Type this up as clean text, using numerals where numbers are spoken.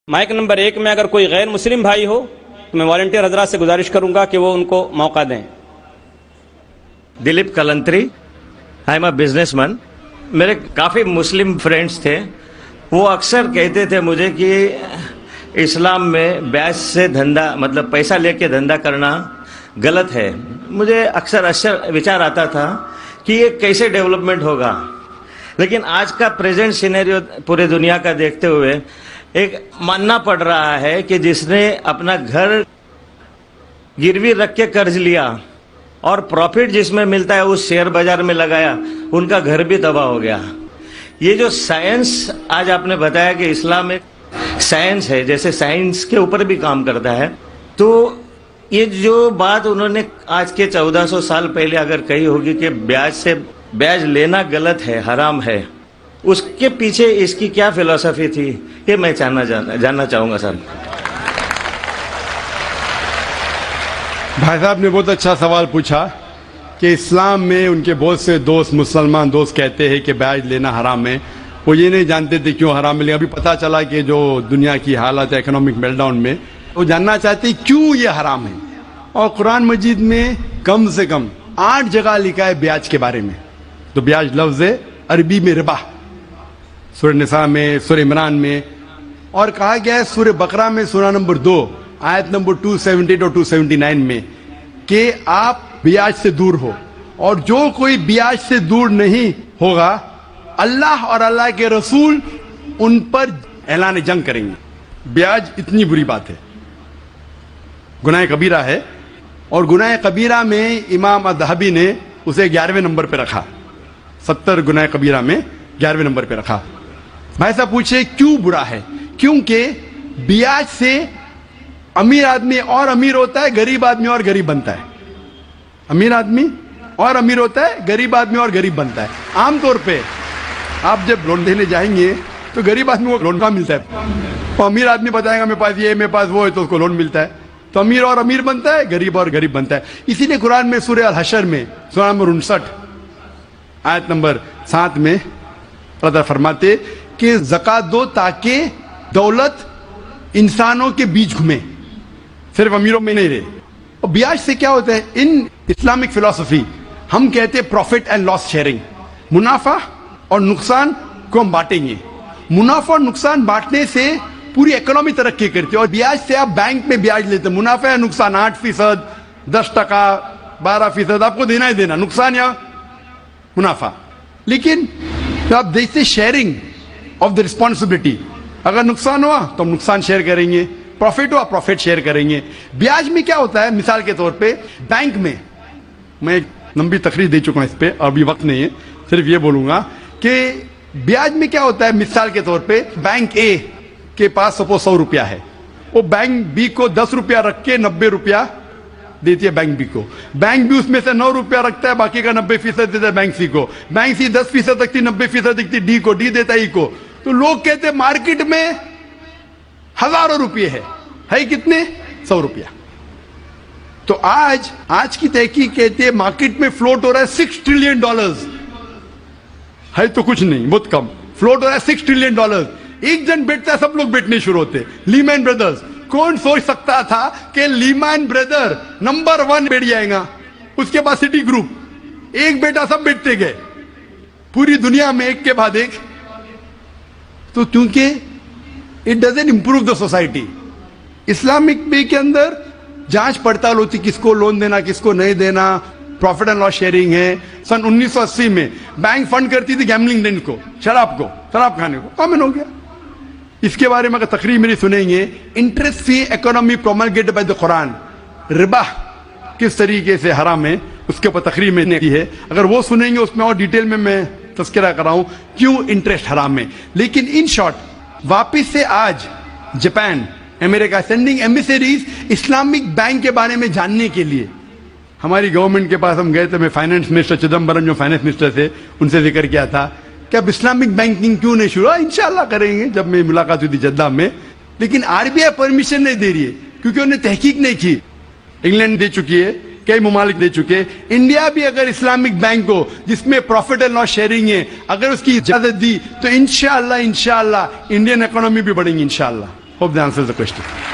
Mic number 1 में अगर कोई गैर मुस्लिम भाई हो तो मैं वॉलंटियर हजरात से गुजारिश करूंगा कि वो उनको मौका दें। Dilip Kalantri, I am a businessman. मेरे काफ़ी मुस्लिम फ्रेंड्स थे, वो अक्सर कहते थे मुझे कि इस्लाम में ब्याज से धंधा मतलब पैसा लेके धंधा करना गलत है। मुझे अक्सर विचार आता था कि ये कैसे डेवलपमेंट होगा, लेकिन आज का प्रेजेंट सिनेरियो पूरे दुनिया का देखते हुए एक मानना पड़ रहा है कि जिसने अपना घर गिरवी रख के कर्ज लिया और प्रॉफिट जिसमें मिलता है उस शेयर बाजार में लगाया, उनका घर भी तबाह हो गया। ये जो साइंस आज आपने बताया कि इस्लाम एक साइंस है, जैसे साइंस के ऊपर भी काम करता है, तो ये जो बात उन्होंने आज के 1400 साल पहले अगर कही होगी कि ब्याज लेना गलत है, हराम है, उसके पीछे इसकी क्या फिलॉसफी थी, ये मैं जानना चाहूंगा सर। भाई साहब ने बहुत अच्छा सवाल पूछा कि इस्लाम में उनके बहुत से दोस्त, मुसलमान दोस्त कहते हैं कि ब्याज लेना हराम है। वो ये नहीं जानते थे क्यों हराम है, लेकिन अभी पता चला कि जो दुनिया की हालत है इकोनॉमिक मेल्टडाउन में, वो जानना चाहते हैं क्यों ये हराम है। और कुरान मजीद में कम से कम 8 जगह लिखा है ब्याज के बारे में। तो ब्याज लफ्ज है अरबी में रिबा, सूरह निसा में, सूरह इमरान में, और कहा गया है सूरह बकरा में सूरह नंबर 2 आयत नंबर 278 और 279 में कि आप ब्याज से दूर हो, और जो कोई ब्याज से दूर नहीं होगा अल्लाह और अल्लाह के रसूल उन पर ऐलान जंग करेंगे। ब्याज इतनी बुरी बात है, गुनाह कबीरा है, और गुनाह कबीरा में इमाम अज़हबी ने उसे 11वें नंबर पे रखा। 70 गुनाह कबीरा में 11वें नंबर पे रखा। भाई साहब पूछे क्यों बुरा है? क्योंकि ब्याज से अमीर आदमी और अमीर होता है, गरीब आदमी और गरीब बनता है। अमीर आदमी और अमीर होता है, गरीब आदमी और गरीब बनता है। आमतौर पे आप जब लोन देने जाएंगे तो गरीब आदमी को लोन कहाँ मिलता है? तो अमीर आदमी बताएगा मेरे पास ये, मेरे पास वो है, तो उसको लोन मिलता है। तो अमीर और अमीर बनता है, गरीब और गरीब बनता है। इसीलिए कुरान में सूरह अल हशर में सूरह नंबर 59 आयत नंबर 7 में अल्लाह फरमाते कि ज़कात दो ताकि दौलत इंसानों के बीच घूमे, सिर्फ अमीरों में नहीं रहे। और ब्याज से क्या होता है? इन इस्लामिक फिलॉसफी हम कहते हैं प्रॉफिट एंड लॉस शेयरिंग। मुनाफा और नुकसान को हम बांटेंगे। मुनाफा और नुकसान बांटने से पूरी इकोनॉमी तरक्की करती है। और ब्याज से आप बैंक में ब्याज लेते हैं, मुनाफा या नुकसान 8%, 10%, 12% आपको देना ही देना, नुकसान या मुनाफा। लेकिन तो आप देखते शेयरिंग ऑफ द रिस्पॉन्सिबिलिटी, अगर नुकसान हुआ तो हम नुकसान शेयर करेंगे, प्रॉफिट हुआ प्रॉफिट शेयर करेंगे। ब्याज में क्या होता है? मिसाल के तौर पे बैंक में, मैं एक लंबी तकरीर दे चुका हूं इस पे, अभी वक्त नहीं है, सिर्फ ये बोलूंगा कि ब्याज में क्या होता है। मिसाल के तौर पे बैंक ए के पास सपोज 100 रुपया है, वो बैंक बी को 10 रुपया रख के 90 रुपया देती है बैंक बी को। बैंक बी उसमें से 9 रुपया रखता है, बाकी का 90% देता है बैंक सी को। बैंक सी 10% रखती, 90% देती डी को, डी देता ई को। तो लोग कहते हैं मार्केट में हजारों रुपये है कितने? 100 रुपया। तो आज की तहकीक कहते हैं मार्केट में फ्लोट हो रहा है $6 ट्रिलियन, है तो कुछ नहीं, बहुत कम फ्लोट हो रहा है $6 ट्रिलियन। एक जन बेचता है, सब लोग बेचने शुरू होते। लीमैन ब्रदर्स, कौन सोच सकता था कि लीमैन ब्रदर नंबर 1 बैठ जाएगा? उसके बाद सिटी ग्रुप, एक बेटा, सब बेचते गए पूरी दुनिया में एक के बाद एक। तो क्योंकि it doesn't improve the society. Islamic पे के अंदर जांच पड़ताल होती, किसको लोन देना किसको नहीं देना, प्रॉफिट एंड लॉस शेयरिंग है। सन 1980 में बैंक फंड करती थी गैम्बलिंग डेन को, शराब खाने को, कॉमन हो गया। इसके बारे में अगर तकरीर मेरी सुनेंगे, interest free economy promulgated by the Quran, रिबा किस तरीके से हराम है, उसके ऊपर तकरीर मैंने की है। अगर वो सुनेंगे उसमें और डिटेल में मैं तस्करा कर रहा हूं क्यों इंटरेस्ट हराम है। लेकिन इन शॉर्ट, वापिस से आज Japan, America sending emissaries Islamic bank के बारे में जानने के लिए। हमारी गवर्नमेंट के पास हम गए थे, मैं फाइनेंस मिनिस्टर चिदम्बरम जो फाइनेंस मिनिस्टर थे उनसे जिक्र किया था कि अब इस्लामिक बैंकिंग क्यों नहीं शुरू? इंशाल्लाह करेंगे, जब मेरी मुलाकात हुई थी जद्दा में। लेकिन आरबीआई परमिशन नहीं दे रही है क्योंकि उन्होंने तहकीक नहीं की। इंग्लैंड दे चुकी है, कई ममालिक दे चुके। इंडिया भी अगर इस्लामिक बैंक को, जिसमें प्रॉफिट एंड लॉस शेयरिंग है, अगर उसकी इजाजत दी तो इंशाअल्लाह इंडियन इकोनॉमी भी बढ़ेंगी इंशाअल्लाह। Hope that answers the question.